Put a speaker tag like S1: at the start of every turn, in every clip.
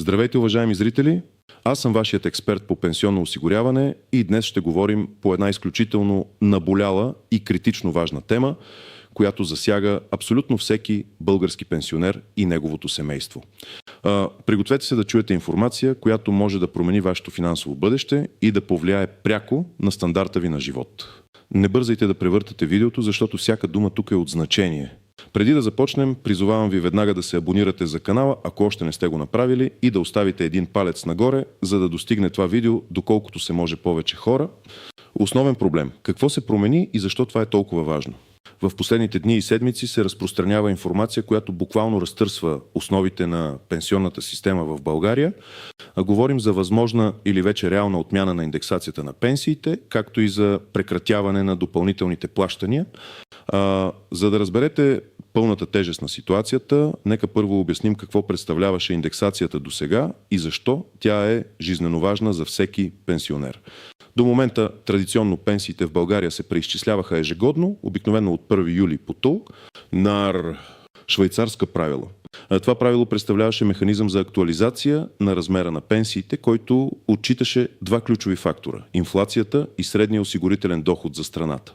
S1: Здравейте, уважаеми зрители! Аз съм вашият експерт по пенсионно осигуряване и днес ще говорим по една изключително наболяла и критично важна тема, която засяга абсолютно всеки български пенсионер и неговото семейство. Пригответе се да чуете информация, която може да промени вашето финансово бъдеще и да повлияе пряко на стандарта ви на живот. Не бързайте да превъртате видеото, защото всяка дума тук е от значение. Преди да започнем, призовавам ви веднага да се абонирате за канала, ако още не сте го направили, и да оставите един палец нагоре, за да достигне това видео доколкото се може повече хора. Основен проблем. Какво се промени и защо това е толкова важно? В последните дни и седмици се разпространява информация, която буквално разтърсва основите на пенсионната система в България. Говорим за възможна или вече реална отмяна на индексацията на пенсиите, както и за прекратяване на допълнителните плащания. За да разберете пълната тежест на ситуацията, нека първо обясним какво представляваше индексацията досега и защо тя е жизнено важна за всеки пенсионер. До момента традиционно пенсиите в България се преизчисляваха ежегодно, обикновено от 1 юли по ТУЛ, на швейцарска правило. Това правило представляваше механизъм за актуализация на размера на пенсиите, който отчиташе два ключови фактора – инфлацията и средния осигурителен доход за страната.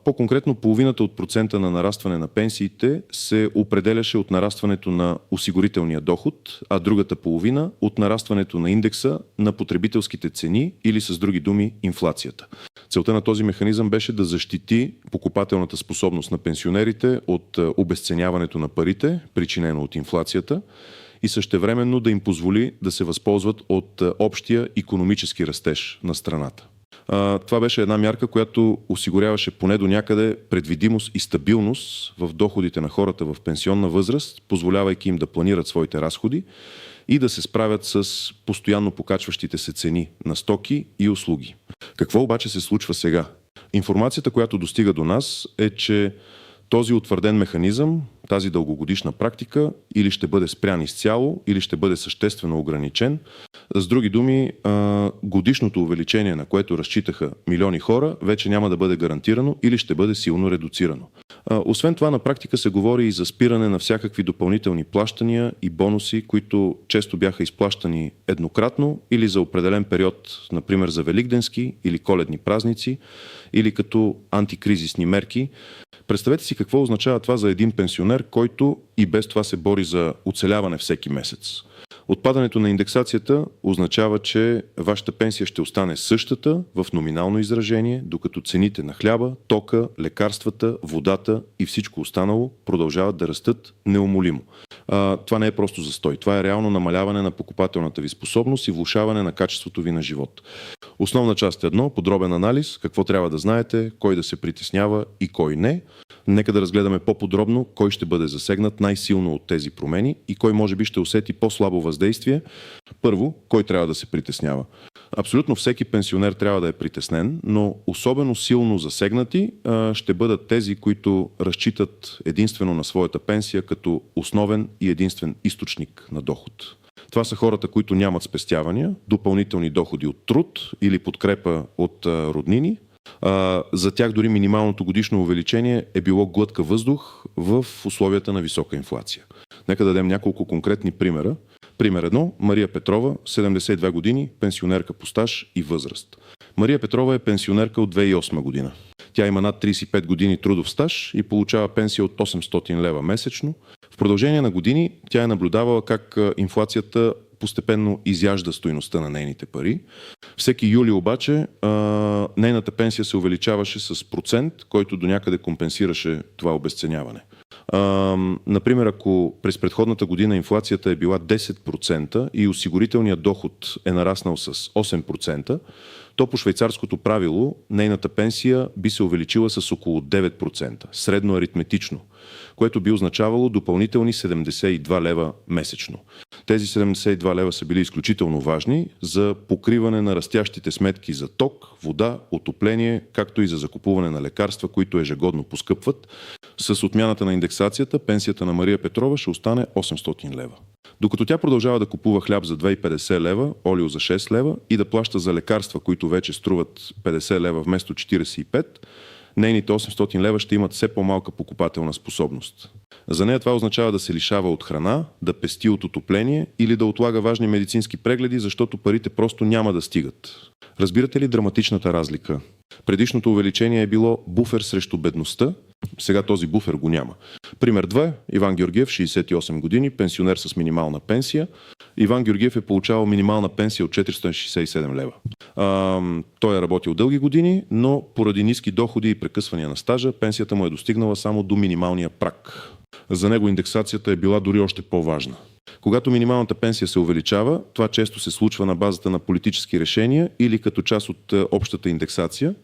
S1: По-конкретно, половината от процента на нарастване на пенсиите се определяше от нарастването на осигурителния доход, а другата половина от нарастването на индекса на потребителските цени или с други думи инфлацията. Целта на този механизъм беше да защити покупателната способност на пенсионерите от обезценяването на парите, причинено от инфлацията, и същевременно да им позволи да се възползват от общия икономически растеж на страната. Това беше една мярка, която осигуряваше поне до някъде предвидимост и стабилност в доходите на хората в пенсионна възраст, позволявайки им да планират своите разходи и да се справят с постоянно покачващите се цени на стоки и услуги. Какво обаче се случва сега? Информацията, която достига до нас, е, че този утвърден механизъм, тази дългогодишна практика или ще бъде спрян изцяло, или ще бъде съществено ограничен. С други думи, годишното увеличение, на което разчитаха милиони хора, вече няма да бъде гарантирано или ще бъде силно редуцирано. Освен това, на практика се говори и за спиране на всякакви допълнителни плащания и бонуси, които често бяха изплащани еднократно или за определен период, например за великденски или коледни празници, или като антикризисни мерки. Представете си какво означава това за един пенсионер, който и без това се бори за оцеляване всеки месец. Отпадането на индексацията означава, че вашата пенсия ще остане същата в номинално изражение, докато цените на хляба, тока, лекарствата, водата и всичко останало продължават да растат неумолимо. Това не е просто застой. Това е реално намаляване на покупателната ви способност и влошаване на качеството ви на живот. Основна част е едно, подробен анализ, какво трябва да знаете, кой да се притеснява и кой не. Нека да разгледаме по-подробно кой ще бъде засегнат най-силно от тези промени и кой може би ще усети по-слабо въздействие. Първо, кой трябва да се притеснява? Абсолютно всеки пенсионер трябва да е притеснен, но особено силно засегнати ще бъдат тези, които разчитат единствено на своята пенсия като основен и единствен източник на доход. Това са хората, които нямат спестявания, допълнителни доходи от труд или подкрепа от роднини. За тях дори минималното годишно увеличение е било глътка въздух в условията на висока инфлация. Нека дадем няколко конкретни примера. Пример 1. Мария Петрова, 72 години, пенсионерка по стаж и възраст. Мария Петрова е пенсионерка от 2008 година. Тя има над 35 години трудов стаж и получава пенсия от 800 лева месечно. В продължение на години тя е наблюдавала как инфлацията постепенно изяжда стойността на нейните пари. Всеки юли обаче нейната пенсия се увеличаваше с процент, който до някъде компенсираше това обезценяване. Например, ако през предходната година инфлацията е била 10% и осигурителният доход е нараснал с 8%, то по швейцарското правило нейната пенсия би се увеличила с около 9%, средно аритметично, което би означавало допълнителни 72 лева месечно. Тези 72 лева са били изключително важни за покриване на растящите сметки за ток, вода, отопление, както и за закупуване на лекарства, които ежегодно поскъпват. С отмяната на индексацията пенсията на Мария Петрова ще остане 800 лева. Докато тя продължава да купува хляб за 2,50 лева, олио за 6 лева и да плаща за лекарства, които вече струват 50 лева вместо 45, нейните 800 лева ще имат все по-малка покупателна способност. За нея това означава да се лишава от храна, да пести от отопление или да отлага важни медицински прегледи, защото парите просто няма да стигат. Разбирате ли драматичната разлика? Предишното увеличение е било буфер срещу бедността, сега този буфер го няма. Пример 2. Иван Георгиев, 68 години, пенсионер с минимална пенсия. Иван Георгиев е получавал минимална пенсия от 467 лева. Той е работил дълги години, но поради ниски доходи и прекъсвания на стажа, пенсията му е достигнала само до минималния праг. За него индексацията е била дори още по-важна. Когато минималната пенсия се увеличава, това често се случва на базата на политически решения или като част от общата индексация.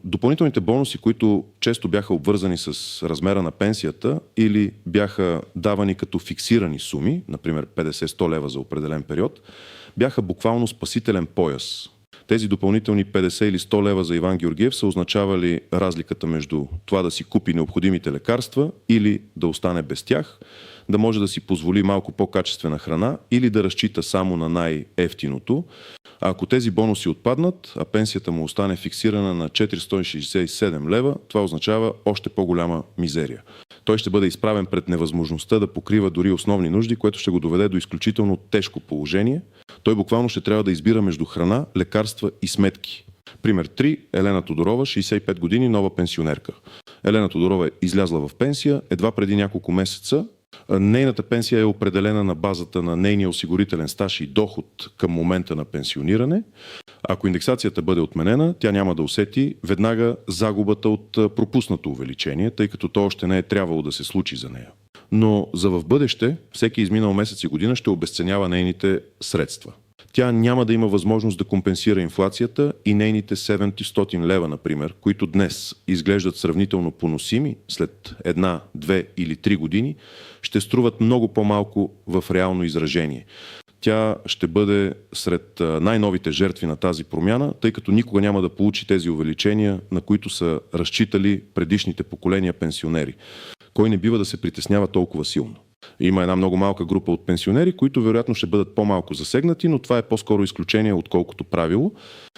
S1: Допълнителните бонуси, които често бяха обвързани с размера на пенсията или бяха давани като фиксирани суми, например 50-100 лева за определен период, бяха буквално спасителен пояс. Тези допълнителни 50 или 100 лева за Иван Георгиев са означавали разликата между това да си купи необходимите лекарства или да остане без тях, да може да си позволи малко по-качествена храна или да разчита само на най-ефтиното. А ако тези бонуси отпаднат, а пенсията му остане фиксирана на 467 лева, това означава още по-голяма мизерия. Той ще бъде изправен пред невъзможността да покрива дори основни нужди, което ще го доведе до изключително тежко положение. Той буквално ще трябва да избира между храна, лекарства и сметки. Пример 3. Елена Тодорова, 65 години, нова пенсионерка. Елена Тодорова е излязла в пенсия едва преди няколко месеца. Нейната пенсия е определена на базата на нейния осигурителен стаж и доход към момента на пенсиониране. Ако индексацията бъде отменена, тя няма да усети веднага загубата от пропуснато увеличение, тъй като то още не е трябвало да се случи за нея. Но за в бъдеще, всеки изминал месец и година ще обезценява нейните средства. Тя няма да има възможност да компенсира инфлацията и нейните 700 лева, например, които днес изглеждат сравнително поносими след 1, 2 или 3 години, ще струват много по-малко в реално изражение. Тя ще бъде сред най-новите жертви на тази промяна, тъй като никога няма да получи тези увеличения, на които са разчитали предишните поколения пенсионери. Кой не бива да се притеснява толкова силно? Има една много малка група от пенсионери, които вероятно ще бъдат по-малко засегнати, но това е по-скоро изключение, отколкото правило.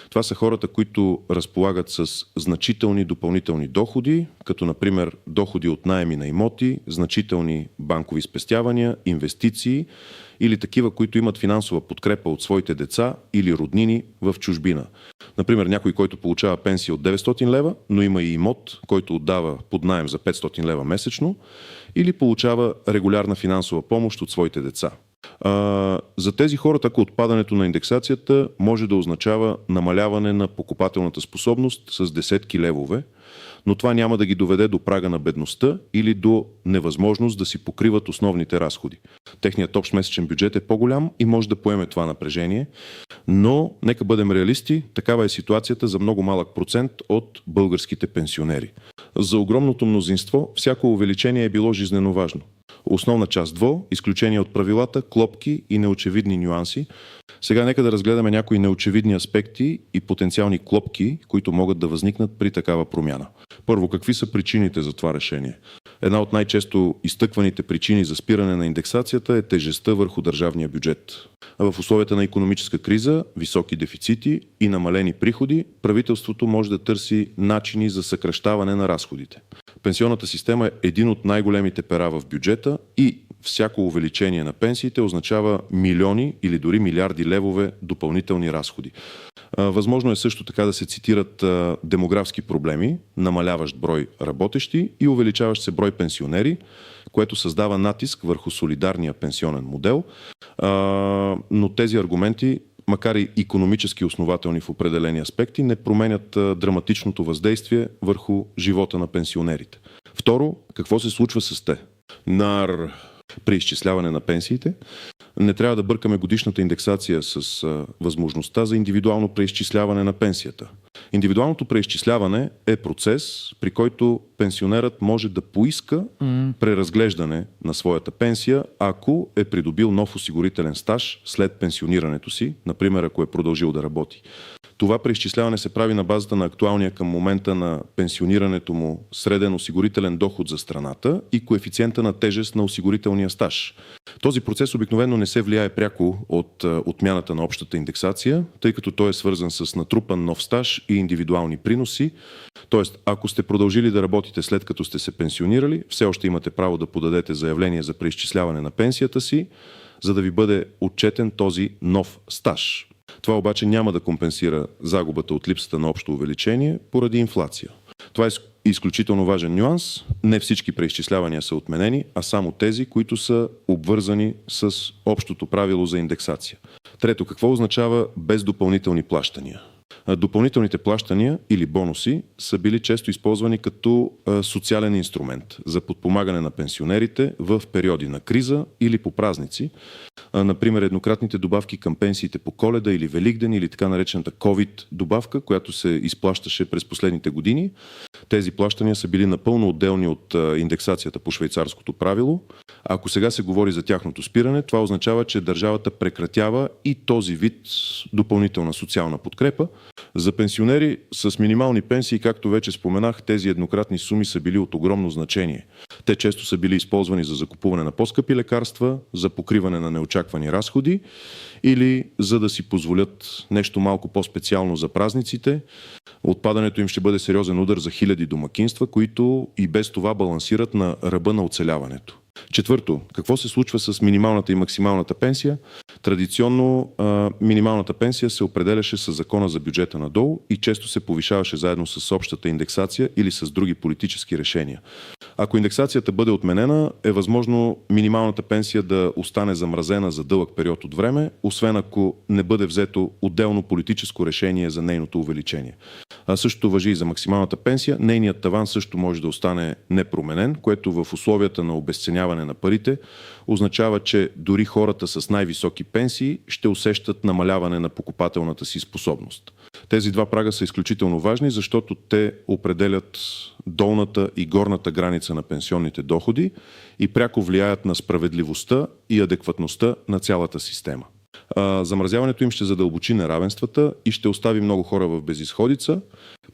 S1: Това са хората, които разполагат с значителни допълнителни доходи, като например доходи от наеми на имоти, значителни банкови спестявания, инвестиции или такива, които имат финансова подкрепа от своите деца или роднини в чужбина. Например, някой, който получава пенсия от 900 лева, но има и имот, който отдава под наем за 500 лева месечно, или получава регулярна финансова помощ от своите деца. За тези хора, така отпадането на индексацията може да означава намаляване на покупателната способност с десетки левове, но това няма да ги доведе до прага на бедността или до невъзможност да си покриват основните разходи. Техният общ месечен бюджет е по-голям и може да поеме това напрежение, но нека бъдем реалисти, такава е ситуацията за много малък процент от българските пенсионери. За огромното мнозинство всяко увеличение е било жизнено важно. Основна част ДВО, изключение от правилата, клопки и неочевидни нюанси. Сега нека да разгледаме някои неочевидни аспекти и потенциални клопки, които могат да възникнат при такава промяна. Първо, какви са причините за това решение? Една от най-често изтъкваните причини за спиране на индексацията е тежестта върху държавния бюджет. В условията на икономическа криза, високи дефицити и намалени приходи, правителството може да търси начини за съкращаване на разходите. Пенсионната система е един от най-големите пера в бюджета и всяко увеличение на пенсиите означава милиони или дори милиарди левове допълнителни разходи. Възможно е също така да се цитират демографски проблеми, намаляващ брой работещи и увеличаващ се брой пенсионери, което създава натиск върху солидарния пенсионен модел, но тези аргументи, макар и икономически основателни в определени аспекти, не променят драматичното въздействие върху живота на пенсионерите. Второ, какво се случва с те? При изчисляване на пенсиите не трябва да бъркаме годишната индексация с възможността за индивидуално преизчисляване на пенсията. Индивидуалното преизчисляване е процес, при който пенсионерът може да поиска преразглеждане на своята пенсия, ако е придобил нов осигурителен стаж след пенсионирането си, например ако е продължил да работи. Това преизчисляване се прави на базата на актуалния към момента на пенсионирането му среден осигурителен доход за страната и коефициента на тежест на осигурителния стаж. Този процес обикновено не се влияе пряко от отмяната на общата индексация, тъй като той е свързан с натрупан нов стаж и индивидуални приноси. Тоест, ако сте продължили да работите след като сте се пенсионирали, все още имате право да подадете заявление за преизчисляване на пенсията си, за да ви бъде отчетен този нов стаж. Това обаче няма да компенсира загубата от липсата на общо увеличение поради инфлация. Това е изключително важен нюанс. Не всички преизчислявания са отменени, а само тези, които са обвързани с общото правило за индексация. Трето, какво означава без допълнителни плащания? Допълнителните плащания или бонуси са били често използвани като социален инструмент за подпомагане на пенсионерите в периоди на криза или по празници. Например, еднократните добавки към пенсиите по Коледа или Великден или така наречената COVID добавка, която се изплащаше през последните години. Тези плащания са били напълно отделни от индексацията по швейцарското правило. Ако сега се говори за тяхното спиране, това означава, че държавата прекратява и този вид допълнителна социална подкрепа. За пенсионери с минимални пенсии, както вече споменах, тези еднократни суми са били от огромно значение. Те често са били използвани за закупуване на по-скъпи лекарства, за покриване на неочаквани разходи или за да си позволят нещо малко по-специално за празниците. Отпадането им ще бъде сериозен удар за хиляди домакинства, които и без това балансират на ръба на оцеляването. Четвърто, какво се случва с минималната и максималната пенсия? Традиционно минималната пенсия се определяше с закона за бюджета надолу и често се повишаваше заедно с общата индексация или с други политически решения. Ако индексацията бъде отменена, е възможно минималната пенсия да остане замразена за дълъг период от време, освен ако не бъде взето отделно политическо решение за нейното увеличение. Същото важи и за максималната пенсия. Нейният таван също може да остане непроменен, което в условията на обезценяване на парите означава, че дори хората с най-високи пенсии ще усещат намаляване на покупателната си способност. Тези два прага са изключително важни, защото те определят долната и горната граница на пенсионните доходи и пряко влияят на справедливостта и адекватността на цялата система. Замразяването им ще задълбочи неравенствата и ще остави много хора в безизходица.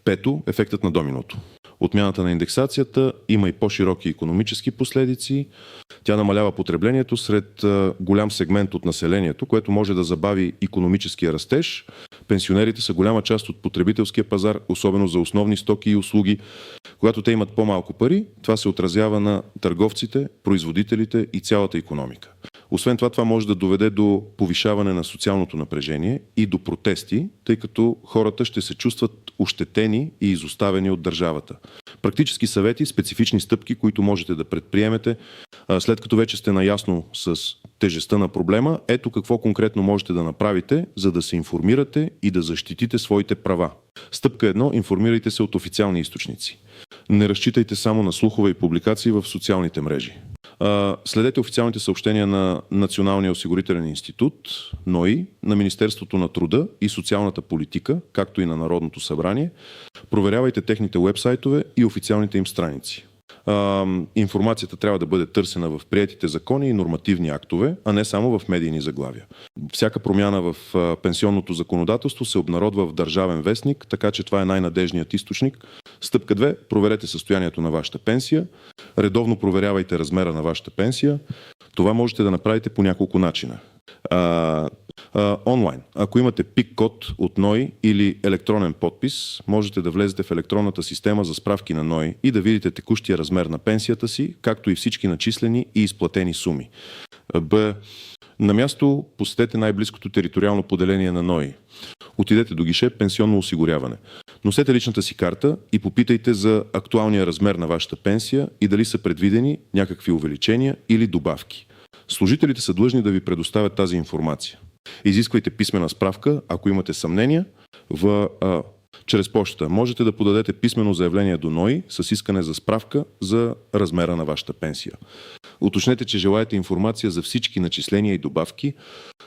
S1: Пето, ефектът на доминото. Отмяната на индексацията има и по-широки икономически последици. Тя намалява потреблението сред голям сегмент от населението, което може да забави икономическия растеж. Пенсионерите са голяма част от потребителския пазар, особено за основни стоки и услуги. Когато те имат по-малко пари, това се отразява на търговците, производителите и цялата икономика. Освен това може да доведе до повишаване на социалното напрежение и до протести, тъй като хората ще се чувстват ощетени и изоставени от държавата. Практически съвети, специфични стъпки, които можете да предприемете, след като вече сте наясно с тежестта на проблема, ето какво конкретно можете да направите, за да се информирате и да защитите своите права. Стъпка 1. Информирайте се от официални източници. Не разчитайте само на слухове и публикации в социалните мрежи. Следете официалните съобщения на Националния осигурителен институт, НОИ, на Министерството на труда и социалната политика, както и на Народното събрание. Проверявайте техните уебсайтове и официалните им страници. Информацията трябва да бъде търсена в приетите закони и нормативни актове, а не само в медийни заглавия. Всяка промяна в пенсионното законодателство се обнародва в Държавен вестник, така че това е най-надежният източник. Стъпка 2. Проверете състоянието на вашата пенсия. Редовно проверявайте размера на вашата пенсия. Това можете да направите по няколко начина. Онлайн. Ако имате ПИК-код от НОИ или електронен подпис, можете да влезете в електронната система за справки на НОИ и да видите текущия размер на пенсията си, както и всички начислени и изплатени суми. Б. На място посетете най-близкото териториално поделение на НОИ. Отидете до гише пенсионно осигуряване. Носете личната си карта и попитайте за актуалния размер на вашата пенсия и дали са предвидени някакви увеличения или добавки. Служителите са длъжни да ви предоставят тази информация. Изисквайте писмена справка, ако имате съмнения, чрез почта. Можете да подадете писмено заявление до НОИ с искане за справка за размера на вашата пенсия. Уточнете, че желаете информация за всички начисления и добавки.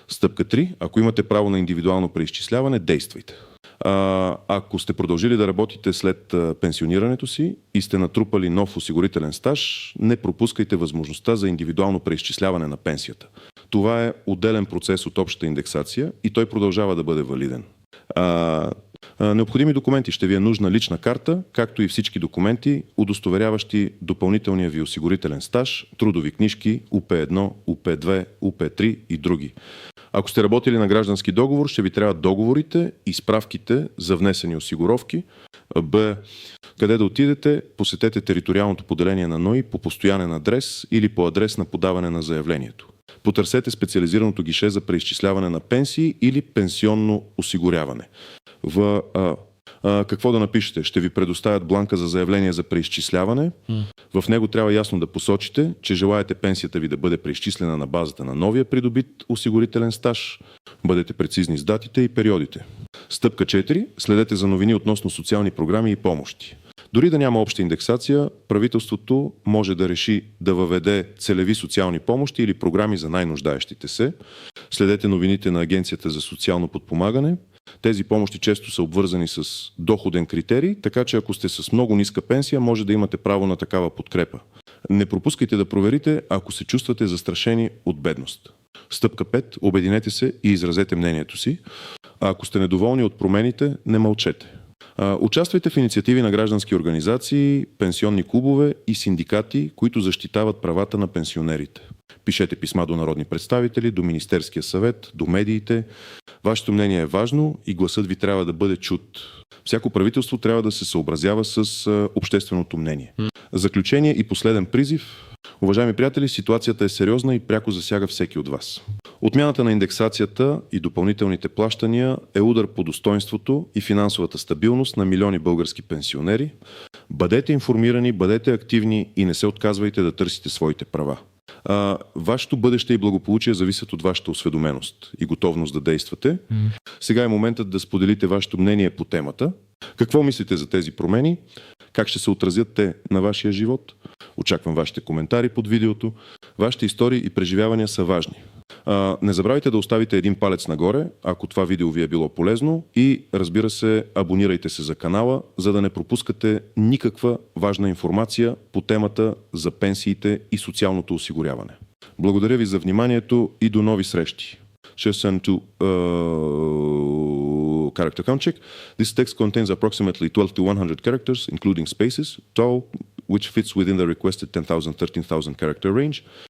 S1: Стъпка 3. Ако имате право на индивидуално преизчисляване, действайте. Ако сте продължили да работите след пенсионирането си и сте натрупали нов осигурителен стаж, не пропускайте възможността за индивидуално преизчисляване на пенсията. Това е отделен процес от общата индексация и той продължава да бъде валиден. Необходими документи ще ви е нужна лична карта, както и всички документи, удостоверяващи допълнителния ви осигурителен стаж, трудови книжки, УП1, УП2, УП3 и други. Ако сте работили на граждански договор, ще ви трябват договорите и справките за внесени осигуровки. Б. Къде да отидете? Посетете териториалното поделение на НОИ по постоянен адрес или по адрес на подаване на заявлението. Потърсете специализираното гише за преизчисляване на пенсии или пенсионно осигуряване. Какво да напишете? Ще ви предоставят бланка за заявление за преизчисляване. В него трябва ясно да посочите, че желаете пенсията ви да бъде преизчислена на базата на новия придобит осигурителен стаж. Бъдете прецизни с датите и периодите. Стъпка 4. Следете за новини относно социални програми и помощи. Дори да няма обща индексация, правителството може да реши да въведе целеви социални помощи или програми за най-нуждаещите се. Следете новините на Агенцията за социално подпомагане. Тези помощи често са обвързани с доходен критерий, така че ако сте с много ниска пенсия, може да имате право на такава подкрепа. Не пропускайте да проверите, ако се чувствате застрашени от бедност. Стъпка 5. Обединете се и изразете мнението си. А ако сте недоволни от промените, не мълчете. Участвайте в инициативи на граждански организации, пенсионни клубове и синдикати, които защитават правата на пенсионерите. Пишете писма до народни представители, до Министерския съвет, до медиите. Вашето мнение е важно и гласът ви трябва да бъде чут. Всяко правителство трябва да се съобразява с общественото мнение. Заключение и последен призив. Уважаеми приятели, ситуацията е сериозна и пряко засяга всеки от вас. Отмяната на индексацията и допълнителните плащания е удар по достойнството и финансовата стабилност на милиони български пенсионери. Бъдете информирани, бъдете активни и не се отказвайте да търсите своите права. Вашето бъдеще и благополучие зависят от вашата осведоменост и готовност да действате. Сега е моментът да споделите вашето мнение по темата. Какво мислите за тези промени? Как ще се отразят те на вашия живот? Очаквам вашите коментари под видеото. Вашите истории и преживявания са важни. Не забравяйте да оставите един палец нагоре, ако това видео ви е било полезно, и разбира се, абонирайте се за канала, за да не пропускате никаква важна информация по темата за пенсиите и социалното осигуряване. Благодаря ви за вниманието и до нови срещи. To character count check. This text contains approximately 12 to 100 characters, including spaces, tall, which fits within the requested 10,000-13,000 character range.